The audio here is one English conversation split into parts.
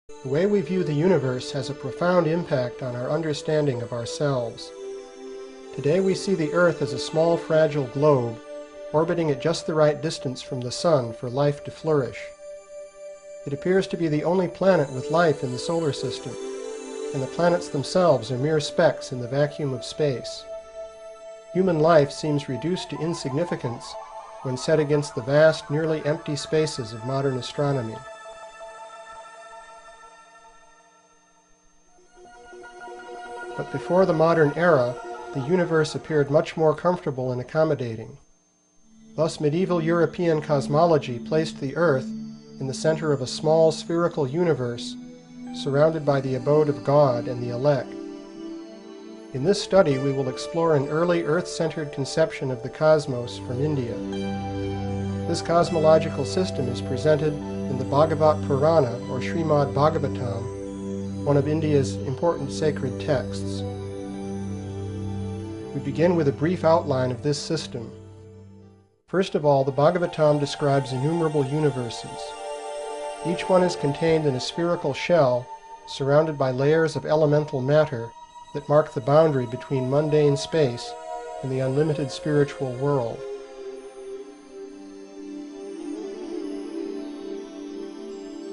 The way we view the universe has a profound impact on our understanding of ourselves. Today we see the Earth as a small, fragile globe, orbiting at just the right distance from the Sun for life to flourish. It appears to be the only planet with life in the solar system, and the planets themselves are mere specks in the vacuum of space. Human life seems reduced to insignificance when set against the vast, nearly empty spaces of modern astronomy. But before the modern era, the universe appeared much more comfortable and accommodating. Thus, medieval European cosmology placed the Earth in the center of a small spherical universe surrounded by the abode of God and the elect. In this study, we will explore an early Earth-centered conception of the cosmos from India. This cosmological system is presented in the Bhagavat Purana, or Srimad Bhagavatam, one of India's important sacred texts. We begin with a brief outline of this system. First of all, the Bhagavatam describes innumerable universes. Each one is contained in a spherical shell surrounded by layers of elemental matter that mark the boundary between mundane space and the unlimited spiritual world.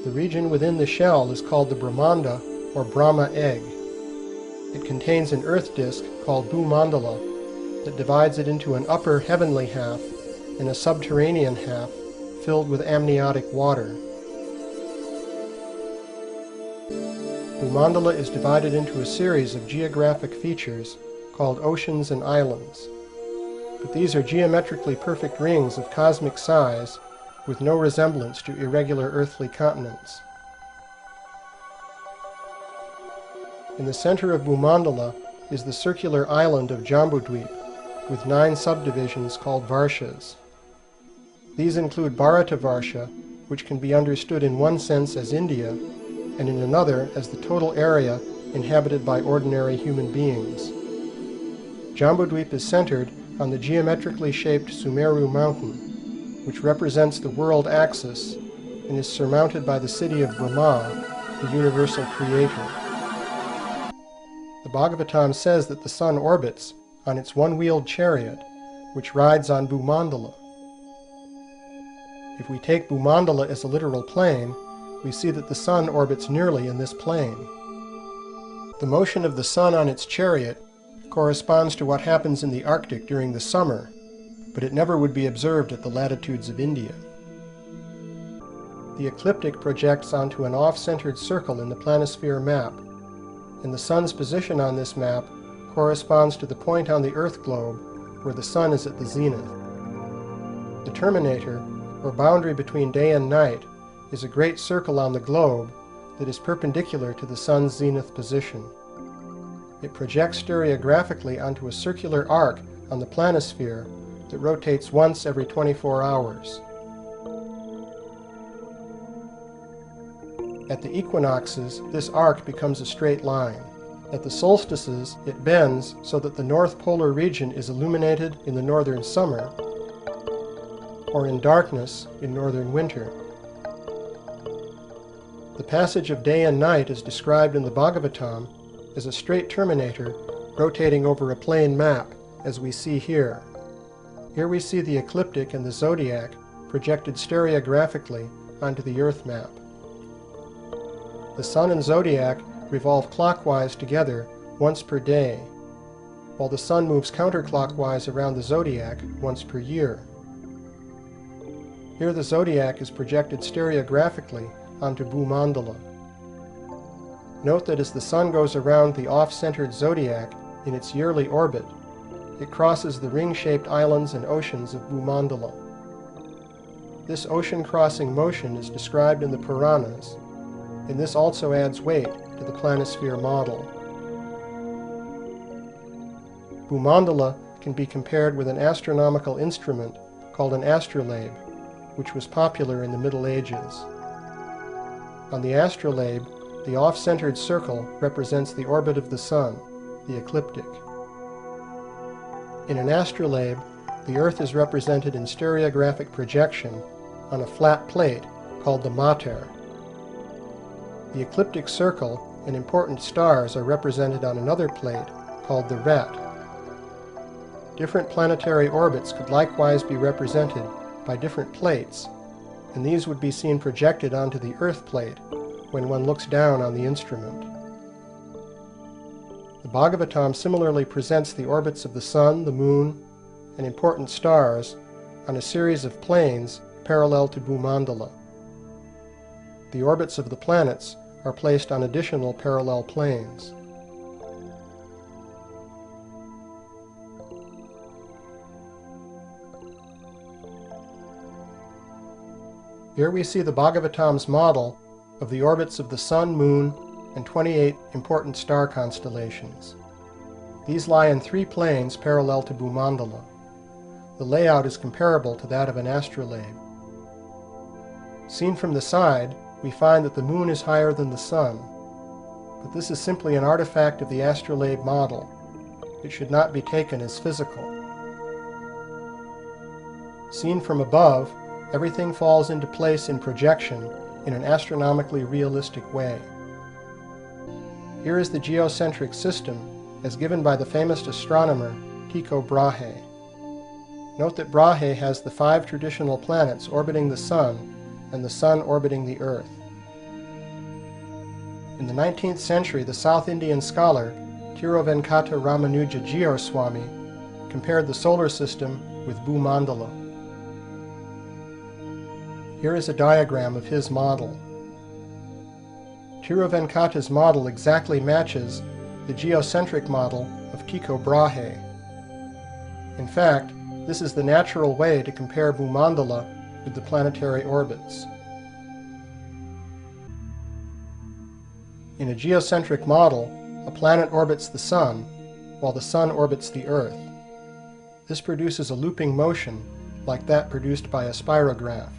The region within the shell is called the Brahmanda, or Brahma egg. It contains an earth disk called Bhumandala that divides it into an upper heavenly half and a subterranean half filled with amniotic water. Bhumandala is divided into a series of geographic features called oceans and islands. But these are geometrically perfect rings of cosmic size with no resemblance to irregular earthly continents. In the center of Bhumandala is the circular island of Jambudvip, with 9 subdivisions called Varshas. These include Bharatavarsha, which can be understood in one sense as India, and in another as the total area inhabited by ordinary human beings. Jambudvip is centered on the geometrically shaped Sumeru mountain, which represents the world axis and is surmounted by the city of Brahma, the universal creator. The Bhagavatam says that the sun orbits on its one-wheeled chariot, which rides on Bhumandala. If we take Bhumandala as a literal plane, we see that the sun orbits nearly in this plane. The motion of the sun on its chariot corresponds to what happens in the Arctic during the summer, but it never would be observed at the latitudes of India. The ecliptic projects onto an off-centered circle in the planisphere map, and the sun's position on this map corresponds to the point on the Earth globe where the sun is at the zenith. The terminator, or boundary between day and night, is a great circle on the globe that is perpendicular to the sun's zenith position. It projects stereographically onto a circular arc on the planisphere that rotates once every 24 hours. At the equinoxes, this arc becomes a straight line. At the solstices, it bends so that the North Polar region is illuminated in the northern summer, or in darkness in northern winter. The passage of day and night is described in the Bhagavatam as a straight terminator rotating over a plane map, as we see here. Here we see the ecliptic and the zodiac projected stereographically onto the Earth map. The sun and zodiac revolve clockwise together once per day, while the sun moves counterclockwise around the zodiac once per year. Here the zodiac is projected stereographically onto Bhumandala. Note that as the sun goes around the off-centered zodiac in its yearly orbit, it crosses the ring-shaped islands and oceans of Bhumandala. This ocean-crossing motion is described in the Puranas, and this also adds weight to the planisphere model. Bhumandala can be compared with an astronomical instrument called an astrolabe, which was popular in the Middle Ages. On the astrolabe, the off-centered circle represents the orbit of the sun, the ecliptic. In an astrolabe, the Earth is represented in stereographic projection on a flat plate called the mater. The ecliptic circle and important stars are represented on another plate called the ret. Different planetary orbits could likewise be represented by different plates, and these would be seen projected onto the Earth plate when one looks down on the instrument. The Bhagavatam similarly presents the orbits of the Sun, the Moon, and important stars on a series of planes parallel to Bhumandala. The orbits of the planets are placed on additional parallel planes. Here we see the Bhagavatam's model of the orbits of the Sun, Moon, and 28 important star constellations. These lie in 3 planes parallel to Bhumandala. The layout is comparable to that of an astrolabe. Seen from the side, we find that the Moon is higher than the Sun, but this is simply an artifact of the astrolabe model. It should not be taken as physical. Seen from above, everything falls into place in projection in an astronomically realistic way. Here is the geocentric system as given by the famous astronomer Tycho Brahe. Note that Brahe has the 5 traditional planets orbiting the Sun and the Sun orbiting the Earth. In the 19th century, the South Indian scholar Tiruvenkata Ramanuja Geoswami compared the solar system with Bhumandala. Here is a diagram of his model. Tiruvenkata's model exactly matches the geocentric model of Tycho Brahe. In fact, this is the natural way to compare Bhumandala with the planetary orbits. In a geocentric model, a planet orbits the Sun, while the Sun orbits the Earth. This produces a looping motion like that produced by a spirograph.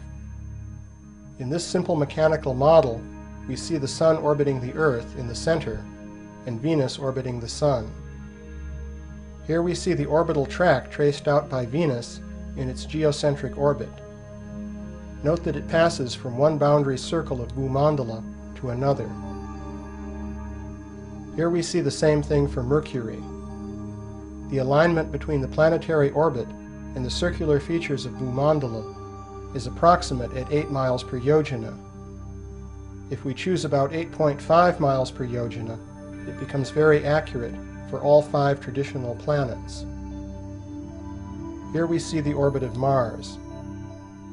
In this simple mechanical model, we see the Sun orbiting the Earth in the center, and Venus orbiting the Sun. Here we see the orbital track traced out by Venus in its geocentric orbit. Note that it passes from one boundary circle of Bhumandala to another. Here we see the same thing for Mercury. The alignment between the planetary orbit and the circular features of Bhumandala is approximate at 8 miles per yojana. If we choose about 8.5 miles per yojana, it becomes very accurate for all 5 traditional planets. Here we see the orbit of Mars.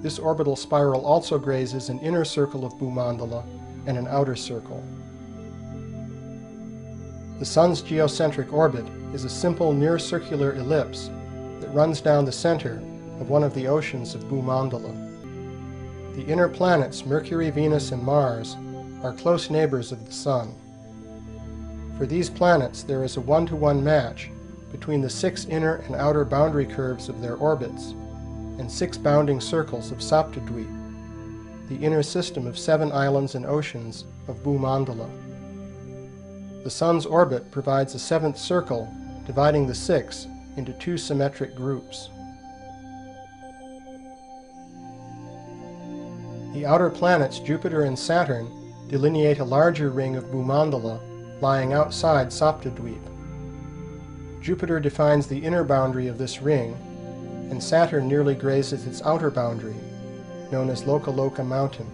This orbital spiral also grazes an inner circle of Bhumandala and an outer circle. The Sun's geocentric orbit is a simple near-circular ellipse that runs down the center of one of the oceans of Bhumandala. The inner planets, Mercury, Venus, and Mars, are close neighbors of the Sun. For these planets, there is a 1-to-1 match between the 6 inner and outer boundary curves of their orbits and 6 bounding circles of Saptadweep, the inner system of 7 islands and oceans of Bhumandala. The Sun's orbit provides a 7th circle, dividing the 6 into 2 symmetric groups. The outer planets Jupiter and Saturn delineate a larger ring of Bhumandala lying outside Saptadweep. Jupiter defines the inner boundary of this ring, and Saturn nearly grazes its outer boundary, known as Lokaloka Mountain.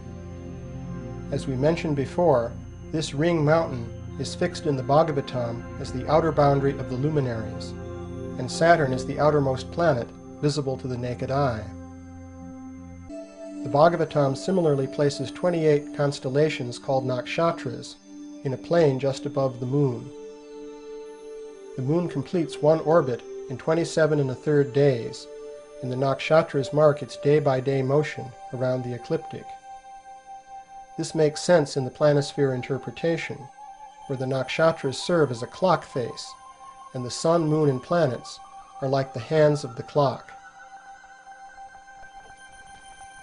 As we mentioned before, this ring mountain is fixed in the Bhagavatam as the outer boundary of the luminaries, and Saturn is the outermost planet visible to the naked eye. The Bhagavatam similarly places 28 constellations called nakshatras in a plane just above the Moon. The Moon completes one orbit in 27 1/3 days, and the nakshatras mark its day-by-day motion around the ecliptic. This makes sense in the planisphere interpretation, where the nakshatras serve as a clock face, and the Sun, Moon, and planets are like the hands of the clock.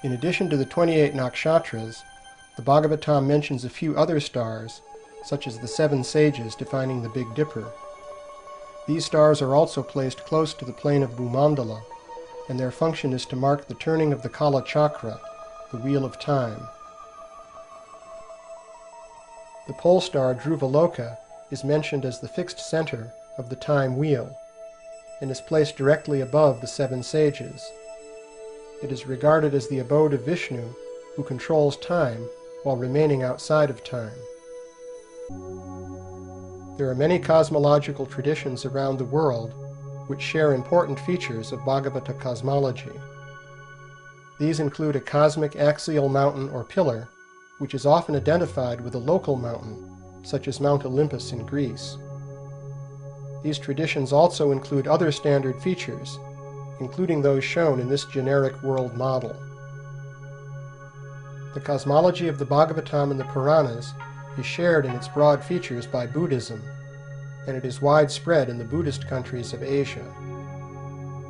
In addition to the 28 nakshatras, the Bhagavatam mentions a few other stars, such as the 7 sages defining the Big Dipper. These stars are also placed close to the plane of Bhumandala, and their function is to mark the turning of the Kala Chakra, the Wheel of Time. The pole star Dhruvaloka is mentioned as the fixed center of the time wheel, and is placed directly above the seven sages. It is regarded as the abode of Vishnu, who controls time while remaining outside of time. There are many cosmological traditions around the world which share important features of Bhagavata cosmology. These include a cosmic axial mountain or pillar, which is often identified with a local mountain, such as Mount Olympus in Greece. These traditions also include other standard features, including those shown in this generic world model. The cosmology of the Bhagavatam and the Puranas is shared in its broad features by Buddhism, and it is widespread in the Buddhist countries of Asia.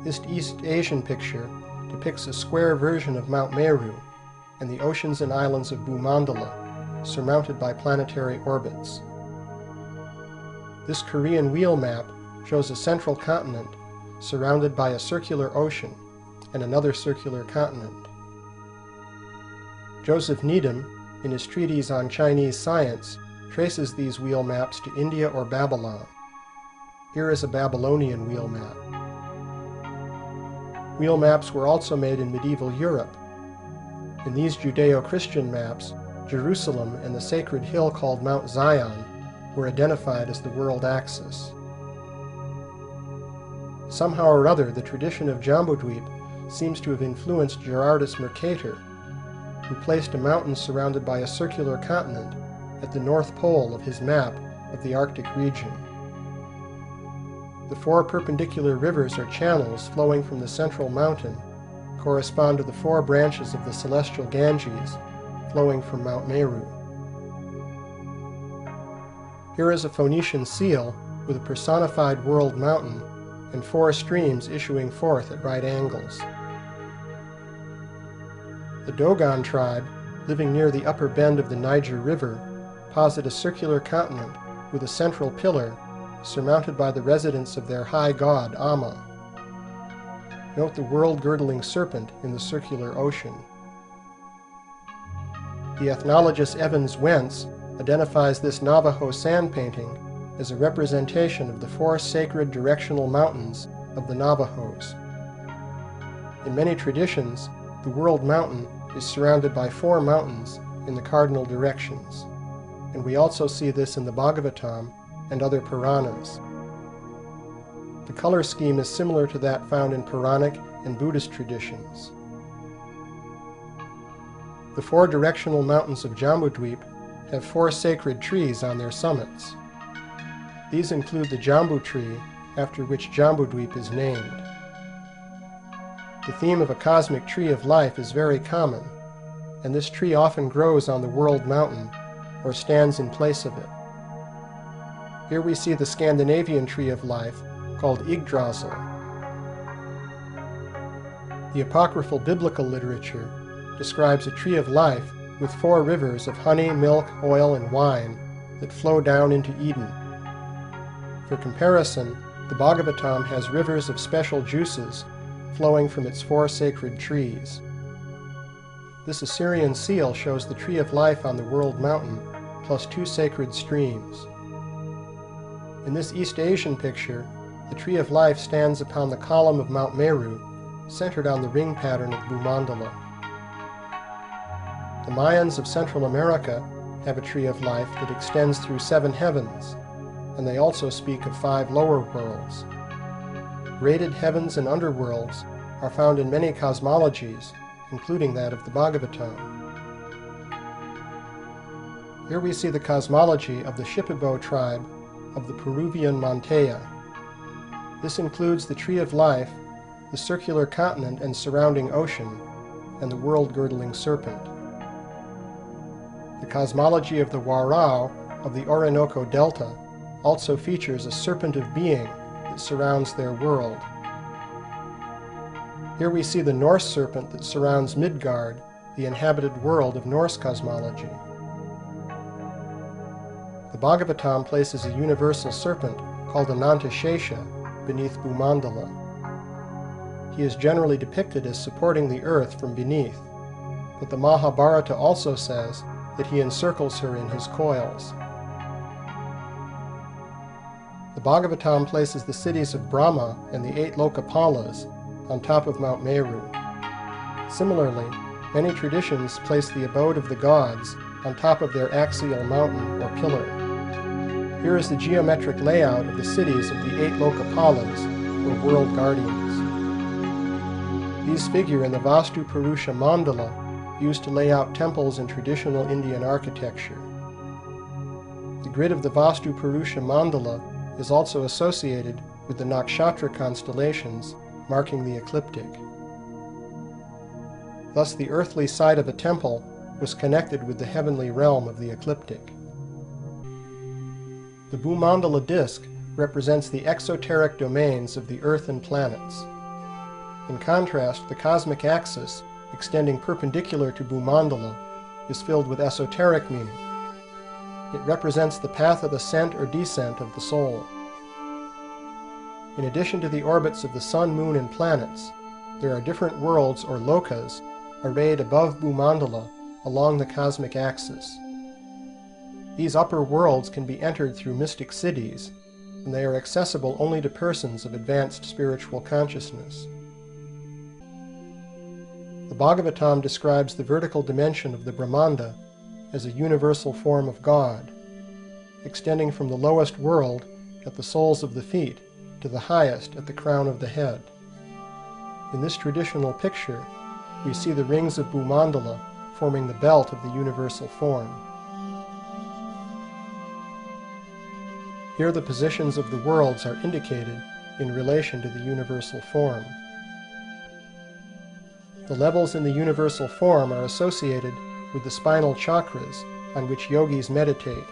This East Asian picture depicts a square version of Mount Meru and the oceans and islands of Bhumandala, surmounted by planetary orbits. This Korean wheel map shows a central continent surrounded by a circular ocean and another circular continent. Joseph Needham, in his treatise on Chinese science, traces these wheel maps to India or Babylon. Here is a Babylonian wheel map. Wheel maps were also made in medieval Europe. In these Judeo-Christian maps, Jerusalem and the sacred hill called Mount Zion were identified as the world axis. Somehow or other, the tradition of Jambudvip seems to have influenced Gerardus Mercator, who placed a mountain surrounded by a circular continent at the north pole of his map of the Arctic region. The four perpendicular rivers or channels flowing from the central mountain correspond to the four branches of the celestial Ganges flowing from Mount Meru. Here is a Phoenician seal with a personified world mountain and four streams issuing forth at right angles. The Dogon tribe, living near the upper bend of the Niger River, posit a circular continent with a central pillar surmounted by the residence of their high god, Amma. Note the world-girdling serpent in the circular ocean. The ethnologist Evans Wentz identifies this Navajo sand painting as a representation of the four sacred directional mountains of the Navajos. In many traditions, the world mountain is surrounded by four mountains in the cardinal directions, and we also see this in the Bhagavatam and other Puranas. The color scheme is similar to that found in Puranic and Buddhist traditions. The four directional mountains of Jambudvip have four sacred trees on their summits. These include the Jambu tree, after which Jambudvip is named. The theme of a cosmic tree of life is very common, and this tree often grows on the world mountain or stands in place of it. Here we see the Scandinavian tree of life called Yggdrasil. The apocryphal biblical literature describes a tree of life with four rivers of honey, milk, oil, and wine that flow down into Eden. For comparison, the Bhagavatam has rivers of special juices flowing from its four sacred trees. This Assyrian seal shows the tree of life on the world mountain, plus two sacred streams. In this East Asian picture, the tree of life stands upon the column of Mount Meru, centered on the ring pattern of Bhumandala. The Mayans of Central America have a tree of life that extends through 7 heavens, and they also speak of 5 lower worlds. Graded heavens and underworlds are found in many cosmologies, including that of the Bhagavatam. Here we see the cosmology of the Shipibo tribe of the Peruvian Montea. This includes the tree of life, the circular continent and surrounding ocean, and the world-girdling serpent. The cosmology of the Warao of the Orinoco Delta also features a serpent of being that surrounds their world. Here we see the Norse serpent that surrounds Midgard, the inhabited world of Norse cosmology. The Bhagavatam places a universal serpent called Anantashesha beneath Bhumandala. He is generally depicted as supporting the earth from beneath, but the Mahabharata also says that he encircles her in his coils. The Bhagavatam places the cities of Brahma and the 8 Lokapalas on top of Mount Meru. Similarly, many traditions place the abode of the gods on top of their axial mountain or pillar. Here is the geometric layout of the cities of the 8 Lokapalas, or world guardians. These figure in the Vastu Purusha Mandala used to lay out temples in traditional Indian architecture. The grid of the Vastu Purusha Mandala is also associated with the nakshatra constellations marking the ecliptic. Thus the earthly side of a temple was connected with the heavenly realm of the ecliptic. The Bhumandala disk represents the exoteric domains of the earth and planets. In contrast, the cosmic axis, extending perpendicular to Bhumandala, is filled with esoteric meaning. It represents the path of ascent or descent of the soul. In addition to the orbits of the sun, moon, and planets, there are different worlds or lokas arrayed above Bhumandala along the cosmic axis. These upper worlds can be entered through mystic cities, and they are accessible only to persons of advanced spiritual consciousness. The Bhagavatam describes the vertical dimension of the Brahmanda as a universal form of God, extending from the lowest world at the soles of the feet to the highest at the crown of the head. In this traditional picture, we see the rings of Bhumandala forming the belt of the universal form. Here the positions of the worlds are indicated in relation to the universal form. The levels in the universal form are associated with the spinal chakras on which yogis meditate,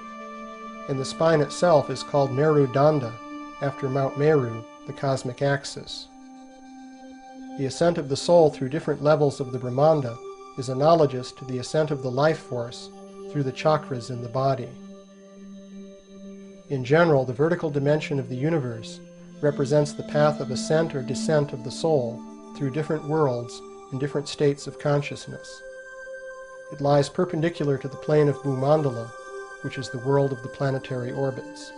and the spine itself is called Meru Danda, after Mount Meru, the cosmic axis. The ascent of the soul through different levels of the Brahmanda is analogous to the ascent of the life force through the chakras in the body. In general, the vertical dimension of the universe represents the path of ascent or descent of the soul through different worlds in different states of consciousness. It lies perpendicular to the plane of Bhumandala, which is the world of the planetary orbits.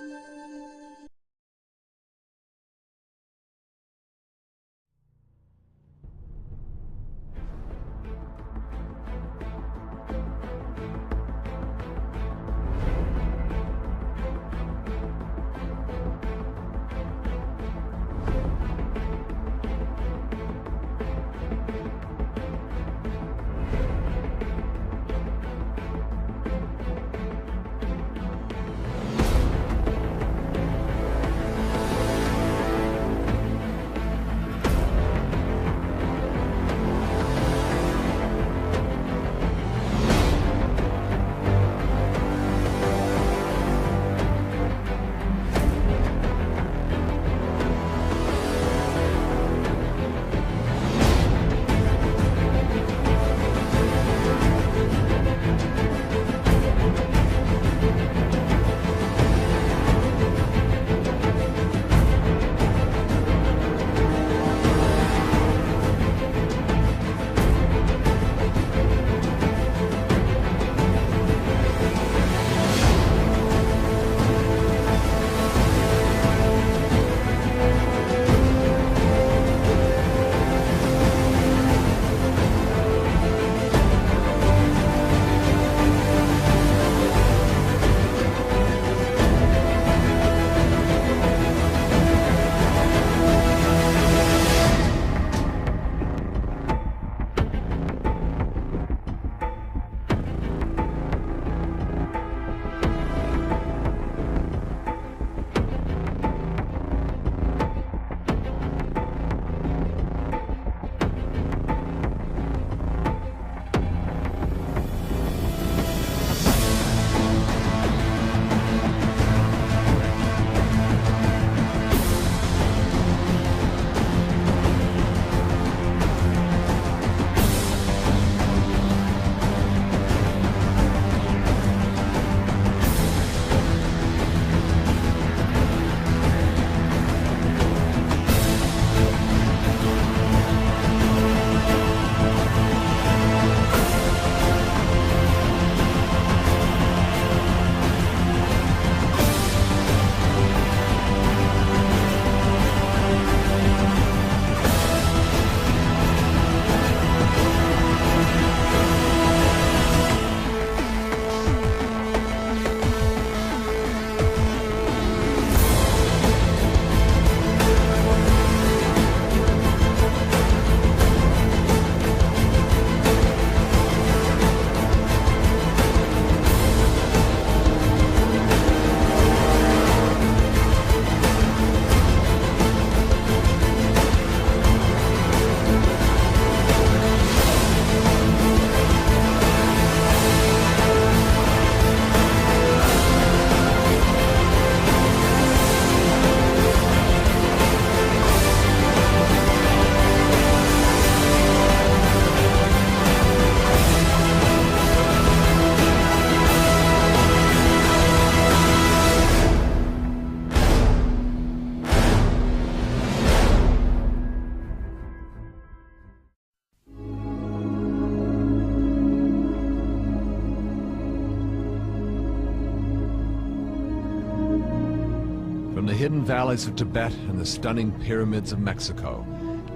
the hidden valleys of Tibet and the stunning pyramids of Mexico,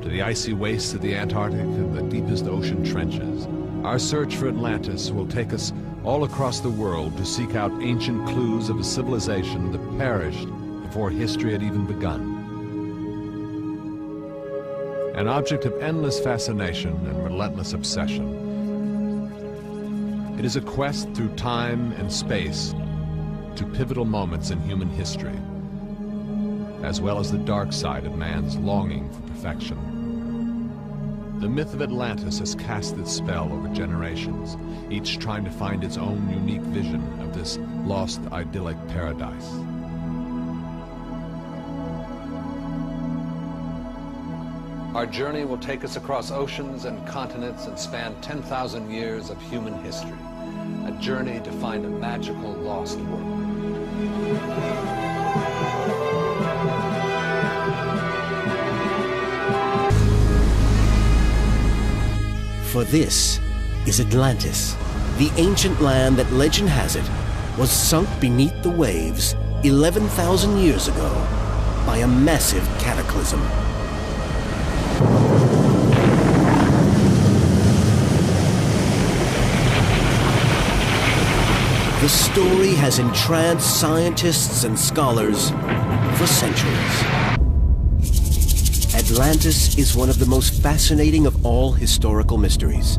to the icy wastes of the Antarctic and the deepest ocean trenches, our search for Atlantis will take us all across the world to seek out ancient clues of a civilization that perished before history had even begun. An object of endless fascination and relentless obsession, it is a quest through time and space to pivotal moments in human history, as well as the dark side of man's longing for perfection. The myth of Atlantis has cast its spell over generations, each trying to find its own unique vision of this lost idyllic paradise. Our journey will take us across oceans and continents and span 10,000 years of human history. A journey to find a magical lost world. For this is Atlantis, the ancient land that legend has it was sunk beneath the waves 11,000 years ago by a massive cataclysm. The story has entranced scientists and scholars for centuries. Atlantis is one of the most fascinating of all historical mysteries.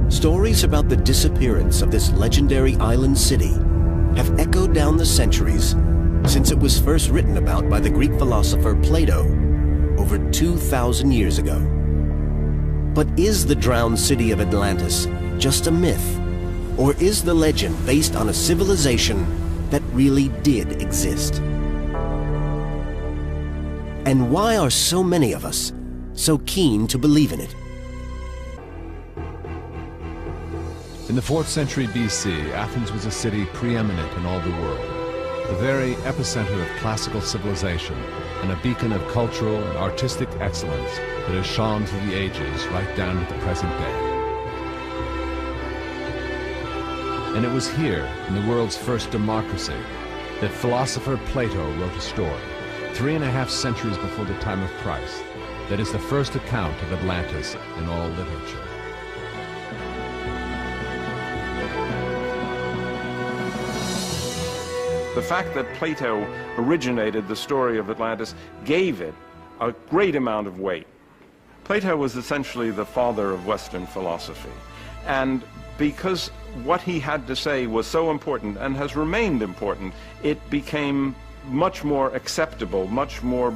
Stories about the disappearance of this legendary island city have echoed down the centuries since it was first written about by the Greek philosopher Plato over 2,000 years ago. But is the drowned city of Atlantis just a myth? Or is the legend based on a civilization that really did exist? And why are so many of us so keen to believe in it? In the 4th century BC, Athens was a city preeminent in all the world, the very epicenter of classical civilization and a beacon of cultural and artistic excellence that has shone through the ages right down to the present day. And it was here, in the world's first democracy, that philosopher Plato wrote a story, 3.5 centuries before the time of Christ, that is the first account of Atlantis in all literature. The fact that Plato originated the story of Atlantis gave it a great amount of weight. Plato was essentially the father of Western philosophy, and because what he had to say was so important and has remained important, it became much more acceptable, much more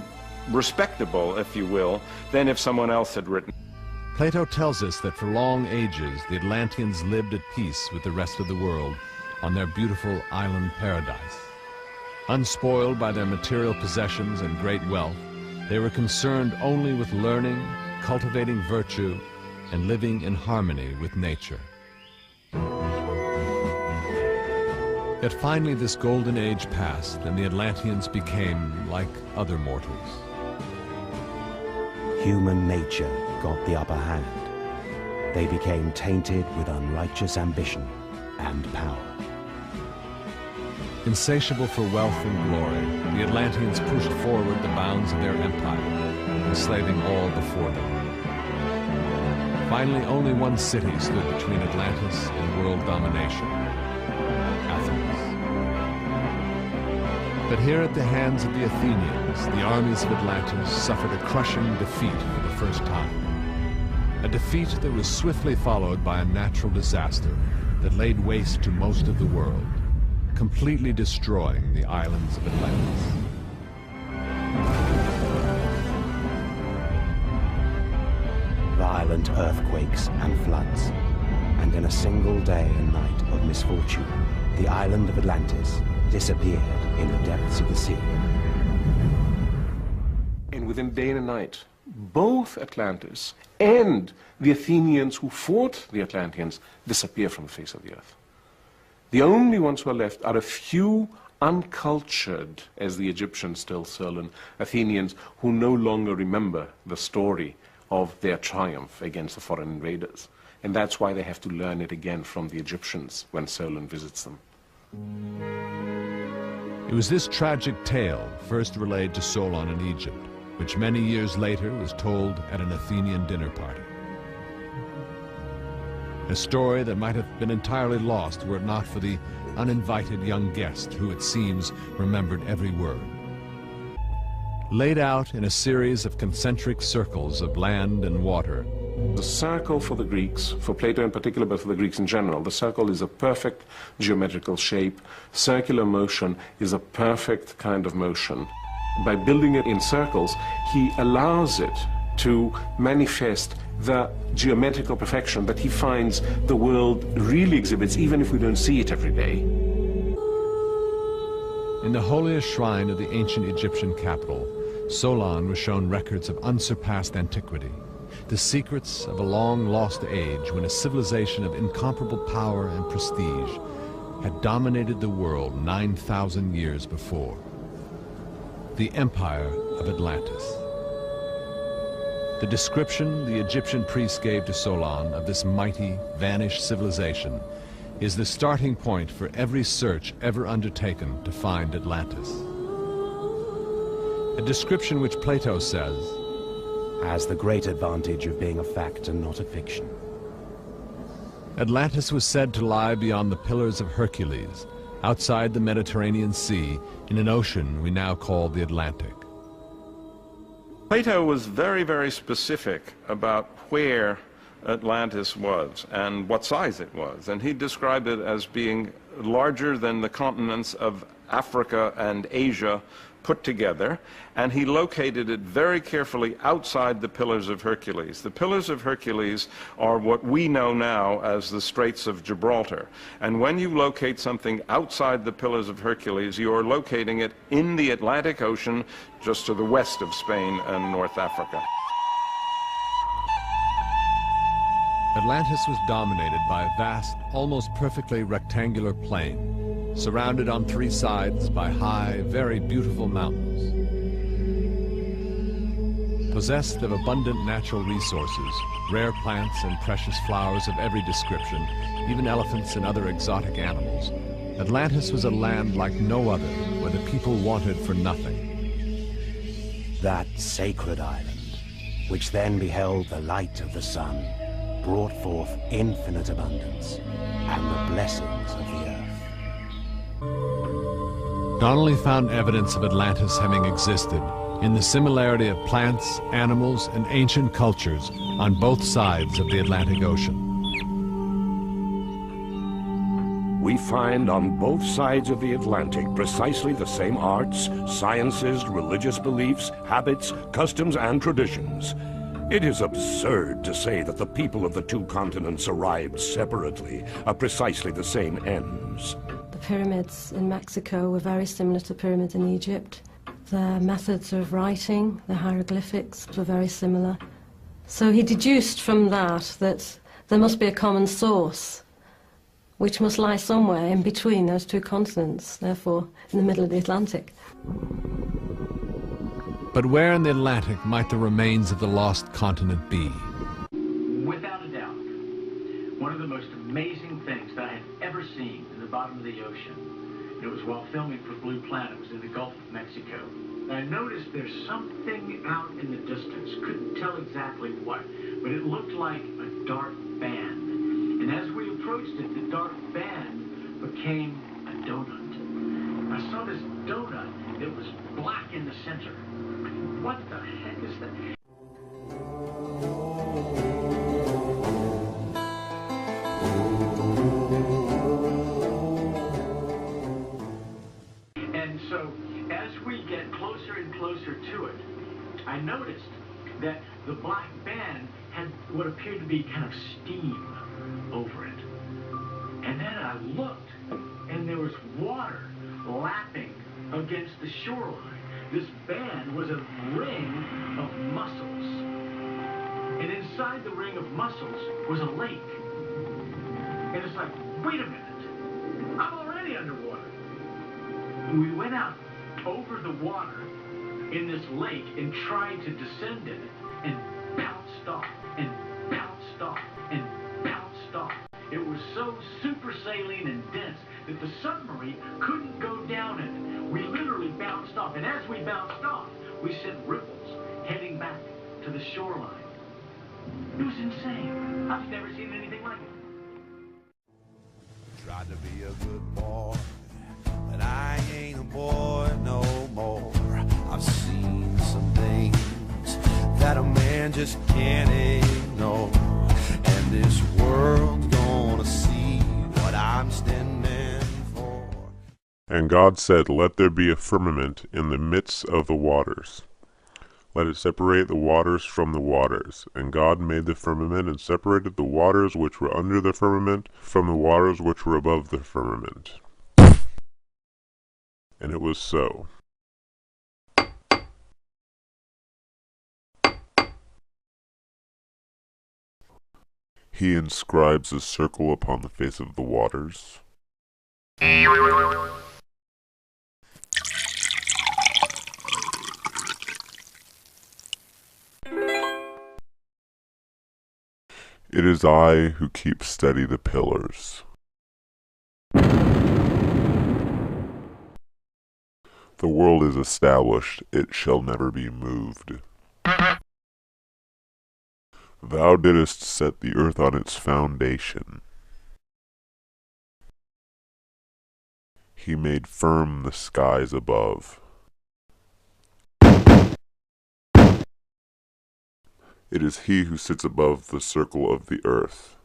respectable, if you will, than if someone else had written. Plato tells us that for long ages the Atlanteans lived at peace with the rest of the world on their beautiful island paradise. Unspoiled by their material possessions and great wealth, they were concerned only with learning, cultivating virtue, and living in harmony with nature. Yet finally this golden age passed, and the Atlanteans became like other mortals. Human nature got the upper hand. They became tainted with unrighteous ambition and power. Insatiable for wealth and glory, the Atlanteans pushed forward the bounds of their empire, enslaving all before them. Finally, only one city stood between Atlantis and world domination: Athens. But here at the hands of the Athenians, the armies of Atlantis suffered a crushing defeat for the first time. A defeat that was swiftly followed by a natural disaster that laid waste to most of the world, completely destroying the islands of Atlantis. Violent earthquakes and floods, and in a single day and night of misfortune, the island of Atlantis disappeared in the depths of the sea. And within day and night, both Atlantis and the Athenians who fought the Atlanteans disappear from the face of the earth. The only ones who are left are a few uncultured, as the Egyptians tell Solon, Athenians who no longer remember the story of their triumph against the foreign invaders. And that's why they have to learn it again from the Egyptians when Solon visits them. It was this tragic tale first relayed to Solon in Egypt, which many years later was told at an Athenian dinner party. A story that might have been entirely lost were it not for the uninvited young guest who, it seems, remembered every word. Laid out in a series of concentric circles of land and water, the circle for the Greeks, for Plato in particular, but for the Greeks in general, the circle is a perfect geometrical shape. Circular motion is a perfect kind of motion. By building it in circles, he allows it to manifest the geometrical perfection that he finds the world really exhibits, even if we don't see it every day. In the holiest shrine of the ancient Egyptian capital, Solon was shown records of unsurpassed antiquity, the secrets of a long-lost age when a civilization of incomparable power and prestige had dominated the world 9,000 years before. The Empire of Atlantis. The description the Egyptian priests gave to Solon of this mighty, vanished civilization is the starting point for every search ever undertaken to find Atlantis. A description which Plato says has the great advantage of being a fact and not a fiction. Atlantis was said to lie beyond the Pillars of Hercules, outside the Mediterranean Sea, in an ocean we now call the Atlantic. Plato was very, very specific about where Atlantis was and what size it was, and he described it as being larger than the continents of Africa and Asia put together, and he located it very carefully outside the Pillars of Hercules. The Pillars of Hercules are what we know now as the Straits of Gibraltar, and when you locate something outside the Pillars of Hercules, you are locating it in the Atlantic Ocean, just to the west of Spain and North Africa. Atlantis was dominated by a vast, almost perfectly rectangular plain, surrounded on three sides by high, very beautiful mountains. Possessed of abundant natural resources, rare plants and precious flowers of every description, even elephants and other exotic animals, Atlantis was a land like no other, where the people wanted for nothing. That sacred island, which then beheld the light of the sun, brought forth infinite abundance and the blessings of the earth. Donnelly found evidence of Atlantis having existed in the similarity of plants, animals, and ancient cultures on both sides of the Atlantic Ocean. We find on both sides of the Atlantic precisely the same arts, sciences, religious beliefs, habits, customs, and traditions. It is absurd to say that the people of the two continents arrived separately at precisely the same ends. The pyramids in Mexico were very similar to pyramids in Egypt. Their methods of writing, the hieroglyphics, were very similar. So he deduced from that that there must be a common source, which must lie somewhere in between those two continents, therefore in the middle of the Atlantic. But where in the Atlantic might the remains of the lost continent be? Without a doubt, one of the most amazing things that I had ever seen in the bottom of the ocean, and it was while filming for Blue Planet, it was in the Gulf of Mexico. And I noticed there's something out in the distance, couldn't tell exactly what, but it looked like a dark band. And as we approached it, the dark band became a donut. I saw this donut that was black in the center. What the heck is that? And so, as we get closer and closer to it, I noticed that the black band had what appeared to be kind of steam over it. And then I looked, and there was water lapping against the shoreline. This band was a ring of mussels. And inside the ring of mussels was a lake. And it's like, wait a minute, I'm already underwater. And we went out over the water in this lake and tried to descend in it, and bounced off, and bounced off, and bounced off. It was so super saline and dense that the submarine couldn't go down in it. We bounced off. And as we bounced off, we sent ripples heading back to the shoreline. It was insane. I've never seen anything like it. Tried to be a good boy, but I ain't a boy no more. I've seen some things that a man just can't ignore, and this world's gonna see what I'm standing for. And God said, Let there be a firmament in the midst of the waters. Let it separate the waters from the waters. And God made the firmament, and separated the waters which were under the firmament from the waters which were above the firmament. And it was so. He inscribes a circle upon the face of the waters. It is I who keep steady the pillars. The world is established, it shall never be moved. Thou didst set the earth on its foundation. He made firm the skies above. It is he who sits above the circle of the earth,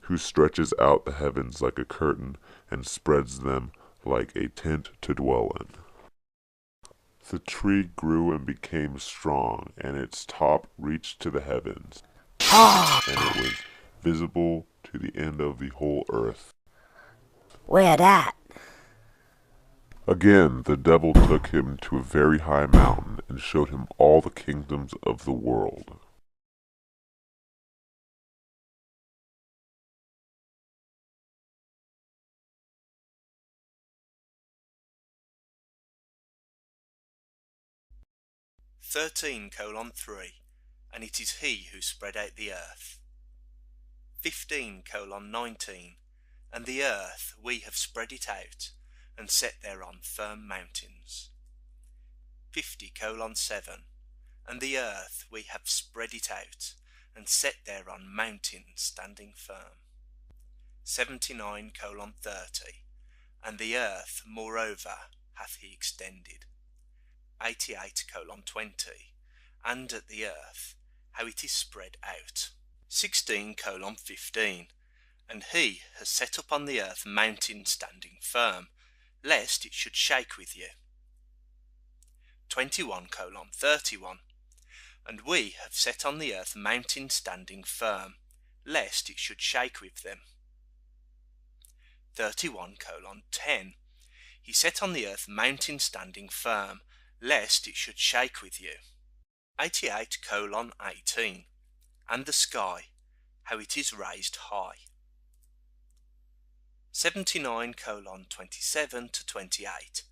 who stretches out the heavens like a curtain and spreads them like a tent to dwell in. The tree grew and became strong, and its top reached to the heavens, and it was visible to the end of the whole earth. Where that? Again, the devil took him to a very high mountain and showed him all the kingdoms of the world. (13:3), and it is he who spread out the earth. 15:19, and the earth we have spread it out, and set thereon firm mountains. 50:7, and the earth we have spread it out, and set thereon mountains standing firm. 79:30, and the earth moreover hath he extended. 88:20, and at the earth how it is spread out. 16:15, and he has set up on the earth mountains standing firm, lest it should shake with you. 21:31, and we have set on the earth mountains standing firm, lest it should shake with them. 31:10, he set on the earth mountains standing firm, lest it should shake with you. 88:18, and the sky, how it is raised high. 79:27-28,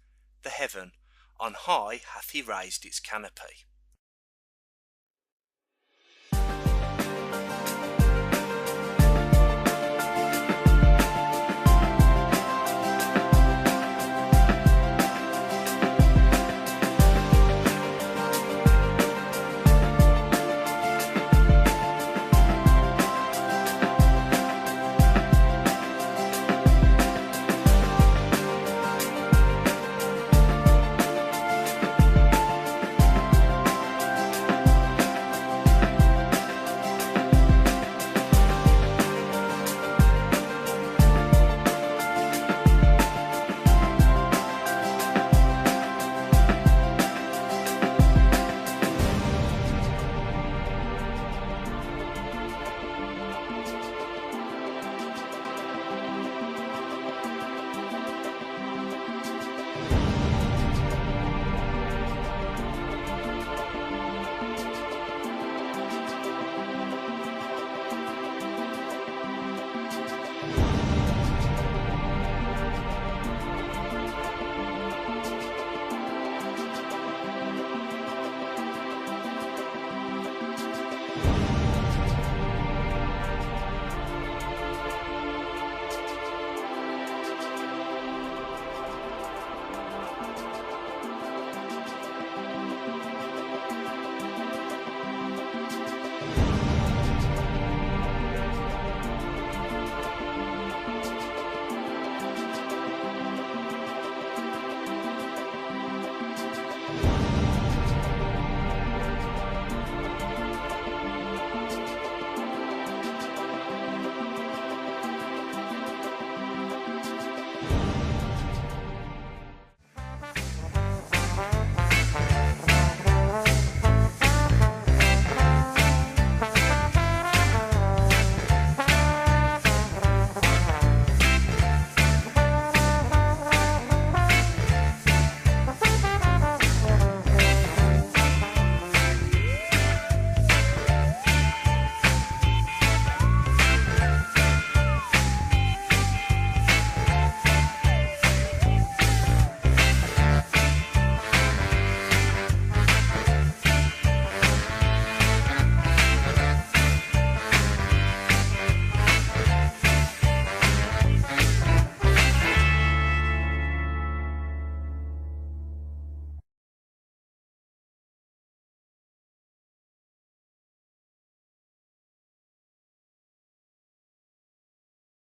the heaven, on high hath he raised its canopy.